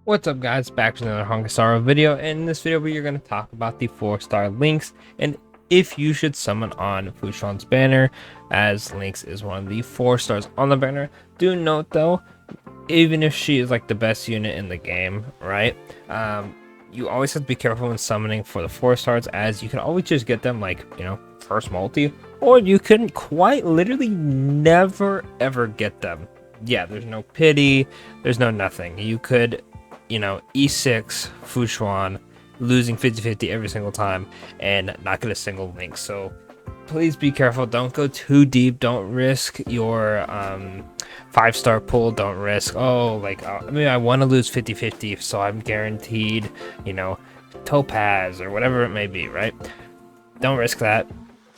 What's up, guys? Back to another Honkai video. And in this video we are going to talk about the 4-star Lynx and if you should summon on Fushuan's banner, as Lynx is one of the 4 stars on the banner. Do note though, even if she is like the best unit in the game, right, you always have to be careful when summoning for the 4 stars, as you can always just get them like, you know, first multi, or you can quite literally never ever get them. Yeah, there's no pity, there's no nothing. You could, you know, E6 Fushuan, losing 50-50 every single time and not get a single Lynx. So please be careful, don't go too deep, don't risk your 5-star pull, don't risk, oh, like, I mean, I want to lose 50-50 so I'm guaranteed, you know, Topaz or whatever it may be, right? Don't risk that.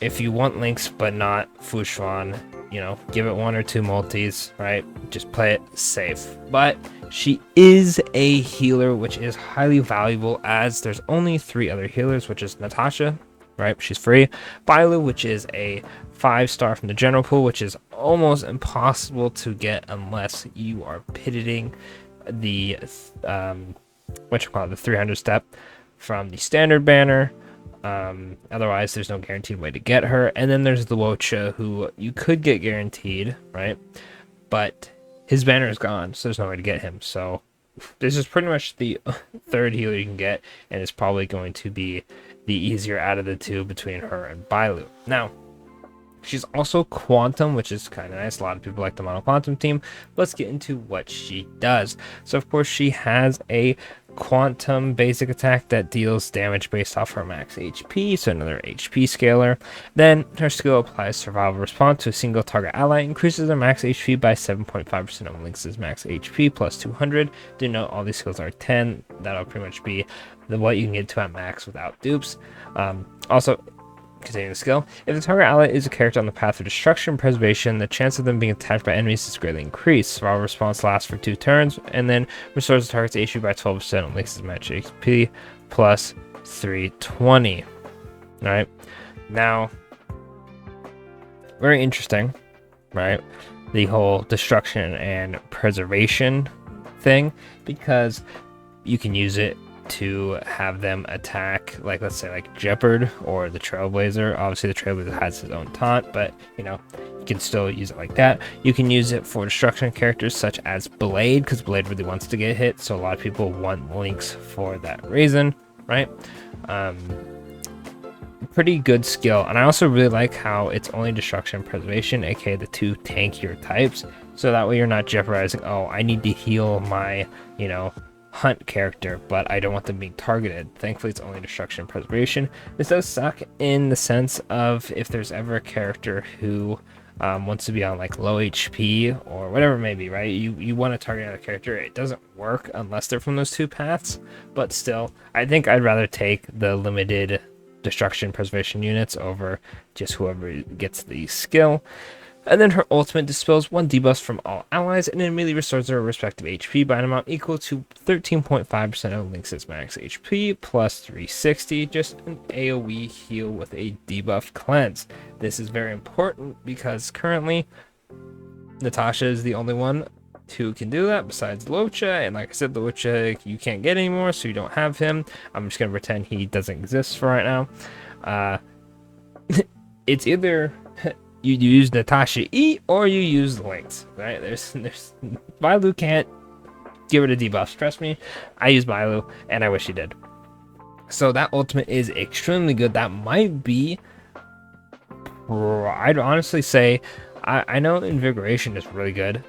If you want Lynx but not Fushuan, you know, give it 1 or 2 multis, right? Just play it safe. But she is a healer, which is highly valuable, as there's only 3 other healers, which is Natasha, right? She's free. Bailu, which is a 5-star from the general pool, which is almost impossible to get unless you are pitting the the 300 step from the standard banner. Otherwise there's no guaranteed way to get her. And then there's the Wocha, who you could get guaranteed, right? But his banner is gone, so there's no way to get him. So this is pretty much the 3rd healer you can get, and it's probably going to be the easier out of the 2 between her and Bailu. Now, she's also Quantum, which is kind of nice. A lot of people like the Mono Quantum team. Let's get into what she does. So of course she has a Quantum basic attack that deals damage based off her max HP, so another HP scaler. Then her skill applies survival response to a single target ally, increases their max HP by 7.5% of Lynx's max HP plus 200. Do note all these skills are 10. That'll pretty much be what you can get to at max without dupes. Also, continuing the skill, if the target ally is a character on the path of destruction and preservation, the chance of them being attacked by enemies is greatly increased. Survival response lasts for 2 turns, and then restores the target's HP by 12% on Lynx's match HP plus 320. Alright, now, very interesting, right? The whole destruction and preservation thing, because you can use it to have them attack, like, let's say like Jeopard or the Trailblazer. Obviously the Trailblazer has his own taunt, but you know, you can still use it like that. You can use it for destruction characters such as Blade, because Blade really wants to get hit, so a lot of people want Lynx for that reason, right? Pretty good skill. And I also really like how it's only destruction and preservation, aka the 2 tankier types, so that way you're not jeopardizing, oh, I need to heal my, you know, hunt character, but I don't want them being targeted. Thankfully it's only destruction and preservation. This does suck in the sense of if there's ever a character who wants to be on like low HP or whatever it may be, right? You want to target another character, it doesn't work unless they're from those 2 paths. But still, I think I'd rather take the limited destruction preservation units over just whoever gets the skill. And then her ultimate dispels 1 debuff from all allies and immediately restores their respective HP by an amount equal to 13.5% of Lynx's max HP plus 360, just an AoE heal with a debuff cleanse. This is very important because currently Natasha is the only one who can do that besides Locha, and like I said, the Locha you can't get anymore, so you don't have him. I'm just gonna pretend he doesn't exist for right now. It's either you use Natasha E or you use Lynx, right? There's Bailu can't give her the debuffs. Trust me, I use Bailu and I wish he did. So that ultimate is extremely good. That might be, I'd honestly say, I know Invigoration is really good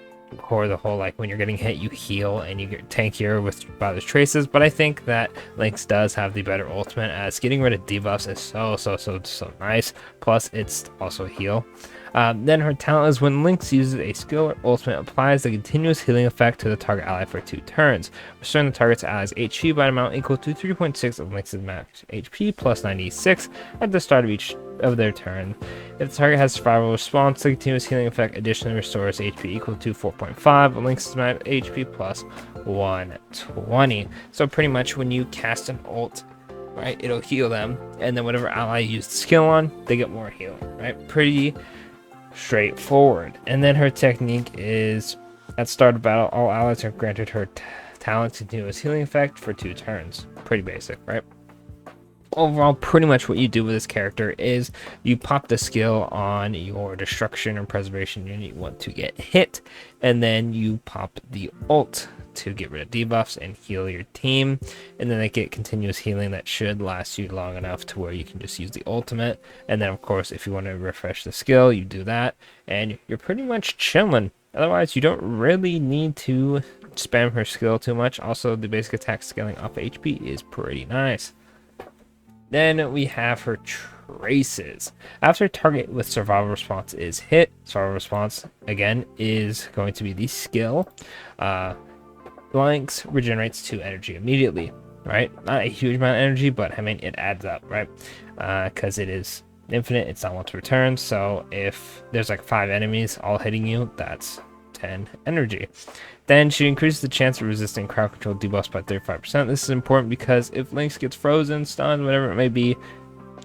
for the whole, like, when you're getting hit you heal and you get tankier with Bailu's traces, but I think that Lynx does have the better ultimate, as getting rid of debuffs is so nice, plus it's also heal. Then her talent is when Lynx uses a skill or ultimate, applies the continuous healing effect to the target ally for 2 turns, restoring the target's ally's HP by an amount equal to 3.6 of Lynx's max HP plus 96 at the start of each of their turn. If the target has survival response, the continuous healing effect additionally restores HP equal to 4.5 of Lynx's max HP plus 120. So pretty much when you cast an ult, right, it'll heal them, and then whatever ally you use the skill on, they get more heal, right? Pretty straightforward. And then her technique is, at start of battle, all allies are granted her talent continuous healing effect for 2 turns. Pretty basic, right? Overall, pretty much what you do with this character is you pop the skill on your destruction or preservation unit you want to get hit, and then you pop the ult to get rid of debuffs and heal your team, and then they get continuous healing that should last you long enough to where you can just use the ultimate. And then of course, if you want to refresh the skill, you do that and you're pretty much chilling. Otherwise, you don't really need to spam her skill too much. Also, the basic attack scaling off HP is pretty nice. Then we have her traces. After target with survival response is hit, survival response again is going to be the skill. Lynx regenerates 2 energy immediately, right? Not a huge amount of energy, but I mean it adds up, right? Because it is infinite, it's not once return. So if there's like 5 enemies all hitting you, that's 10 energy. Then she increases the chance of resisting crowd control debuffs by 35%. This is important because if Lynx gets frozen, stunned, whatever it may be,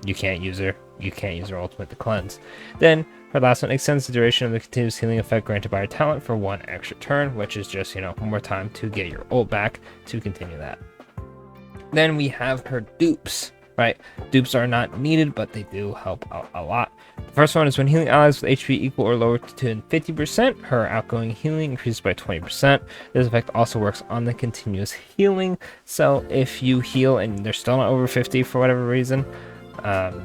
you can't use her. You can't use her ultimate to cleanse. Then her last one extends the duration of the continuous healing effect granted by her talent for 1 extra turn, which is just, one more time to get your ult back to continue that. Then we have her dupes. Right, dupes are not needed, but they do help out a lot. The first one is when healing allies with HP equal or lower to 50%, her outgoing healing increases by 20%. This effect also works on the continuous healing. So if you heal and they're still not over 50 for whatever reason, the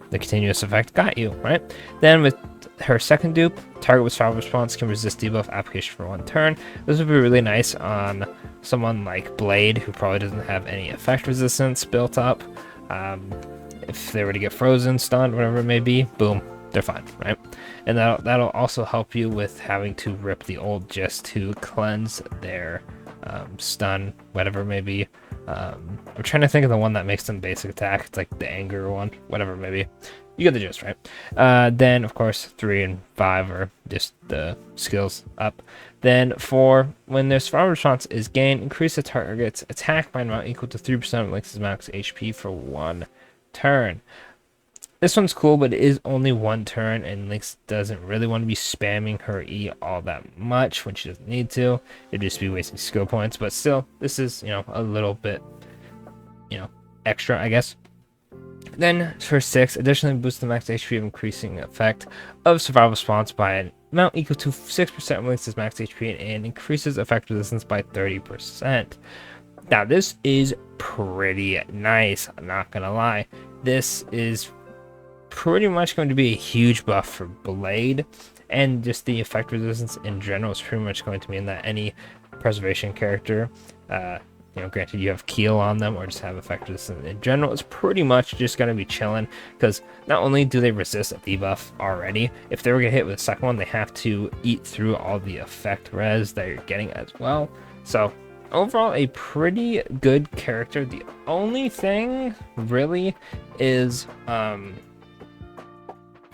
continuous effect got you, right? Then with her second dupe, target with survival response can resist debuff application for 1 turn. This would be really nice on someone like Blade, who probably doesn't have any effect resistance built up. If they were to get frozen, stunned, whatever it may be, boom, they're fine, right? And that'll also help you with having to rip the ult just to cleanse their stun, whatever it may be. I'm trying to think of the one that makes them basic attack. It's like the anger one, whatever it may be. You get the gist, right? Then, of course, 3 and 5 are just the skills up. Then, 4, when their survival response is gained, increase the target's attack by an amount equal to 3% of Lynx's max HP for 1 turn. This one's cool, but it is only 1 turn, and Lynx doesn't really want to be spamming her E all that much when she doesn't need to. It'd just be wasting skill points, but still, this is, a little bit, extra, I guess. Then for 6, additionally boost the max HP of increasing effect of survival response by an amount equal to 6% of Lynx's max HP and increases effect resistance by 30%. Now this is pretty nice, I'm not gonna lie. This is pretty much going to be a huge buff for Blade, and just the effect resistance in general is pretty much going to mean that any preservation character, granted you have Keel on them or just have effect resistance in general, it's pretty much just going to be chilling, because not only do they resist a debuff already, if they were going to hit with the second one, they have to eat through all the effect res that you're getting as well. So overall, a pretty good character. The only thing really is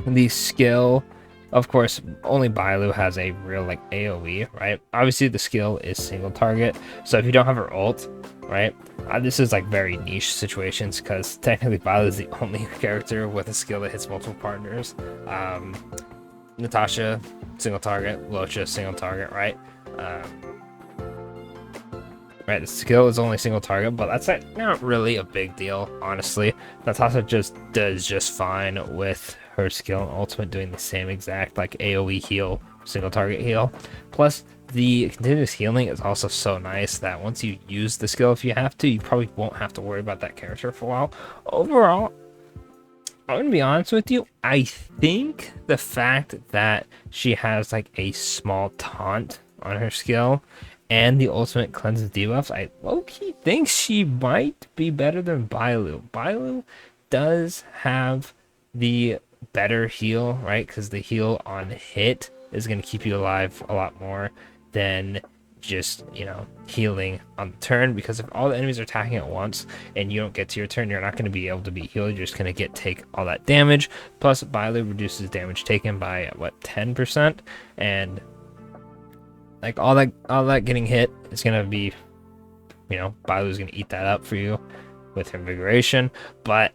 the skill. Of course, only Bailu has a real AoE, right? Obviously, the skill is single target, so if you don't have her ult, right? This is very niche situations, because technically Bailu is the only character with a skill that hits multiple partners. Natasha, single target. Luocha, single target, right? Right, the skill is only single target, but that's not really a big deal, honestly. Natasha just does just fine with her skill and ultimate doing the same exact AoE heal, single target heal. Plus, the continuous healing is also so nice that once you use the skill, if you have to, you probably won't have to worry about that character for a while. Overall, I'm gonna be honest with you, I think the fact that she has a small taunt on her skill and the ultimate cleanses debuffs, I low-key think she might be better than Bailu. Bailu does have the better heal, right? Because the heal on hit is going to keep you alive a lot more than just, healing on the turn. Because if all the enemies are attacking at once and you don't get to your turn, you're not going to be able to be healed. You're just going to take all that damage. Plus, Bailu reduces damage taken by, 10%? And all that getting hit is gonna be, Bailu's gonna eat that up for you with her invigoration. But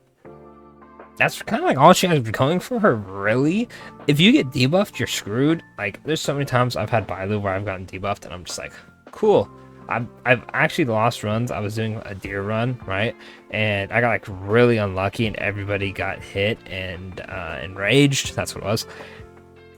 that's kind of all she has going for her, really. If you get debuffed, you're screwed. There's so many times I've had Bailu where I've gotten debuffed and I'm just cool, I've actually lost runs. I was doing a deer run, right, and I got like really unlucky, and everybody got hit and enraged. That's what it was.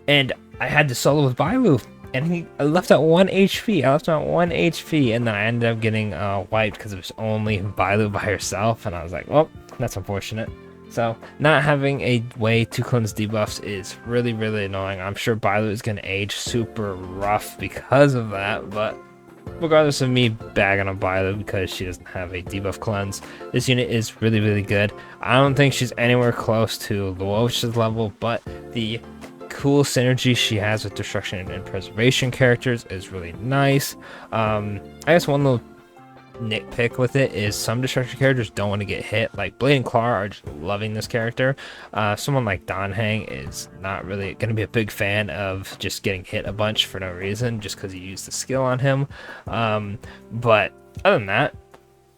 And I had to solo with Bailu, and I left at 1 HP. I left him at 1 HP, and then I ended up getting wiped because it was only Bailu by herself, and I was like, well, that's unfortunate. So not having a way to cleanse debuffs is really, really annoying. I'm sure Bailu is going to age super rough because of that, but regardless of me bagging on Bailu because she doesn't have a debuff cleanse, this unit is really, really good. I don't think she's anywhere close to Luocha's level, but the cool synergy she has with destruction and preservation characters is really nice. I guess one little nitpick with it is some destruction characters don't want to get hit. Like Blade and Claw are just loving this character. Someone like Donhang is not really going to be a big fan of just getting hit a bunch for no reason just because you use the skill on him. But other than that,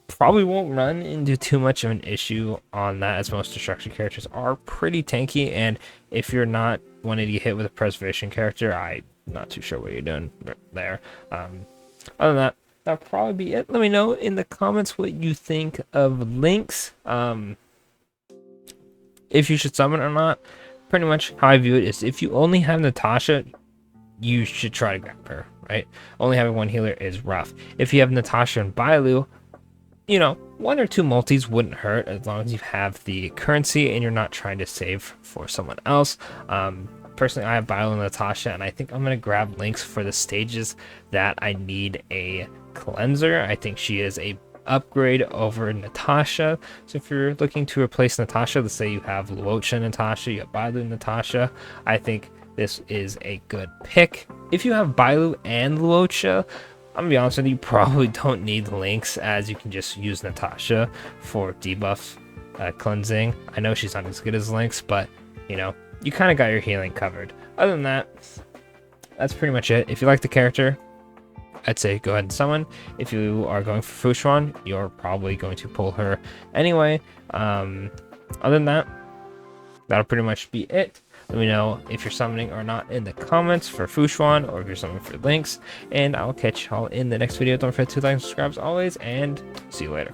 probably won't run into too much of an issue on that, as most destruction characters are pretty tanky, and if you're not wanting to get hit with a preservation character, I'm not too sure what you're doing there. Other than that, that'll probably be it. Let me know in the comments what you think of Lynx, if you should summon or not. Pretty much how I view it is, if you only have Natasha, you should try to grab her, right? Only having one healer is rough. If you have Natasha and Bailu, you know, 1 or 2 multis wouldn't hurt as long as you have the currency and you're not trying to save for someone else. Personally, I have Bailu and Natasha, and I think I'm going to grab Lynx for the stages that I need a cleanser. I think she is a upgrade over Natasha. So if you're looking to replace Natasha, let's say you have Luocha Natasha, you have Bailu Natasha, I think this is a good pick. If you have Bailu and Luocha, I'm gonna be honest with you, probably don't need Lynx, as you can just use Natasha for debuff cleansing. I know she's not as good as Lynx, but you know, you kind of got your healing covered. Other than that, that's pretty much it. If you like the character, I'd say go ahead and summon. If you are going for Fushuan, you're probably going to pull her anyway. Other than that, that'll pretty much be it. Let me know if you're summoning or not in the comments for Fushuan, or if you're summoning for Lynx, and I'll catch y'all in the next video. Don't forget to like and subscribe as always, and see you later.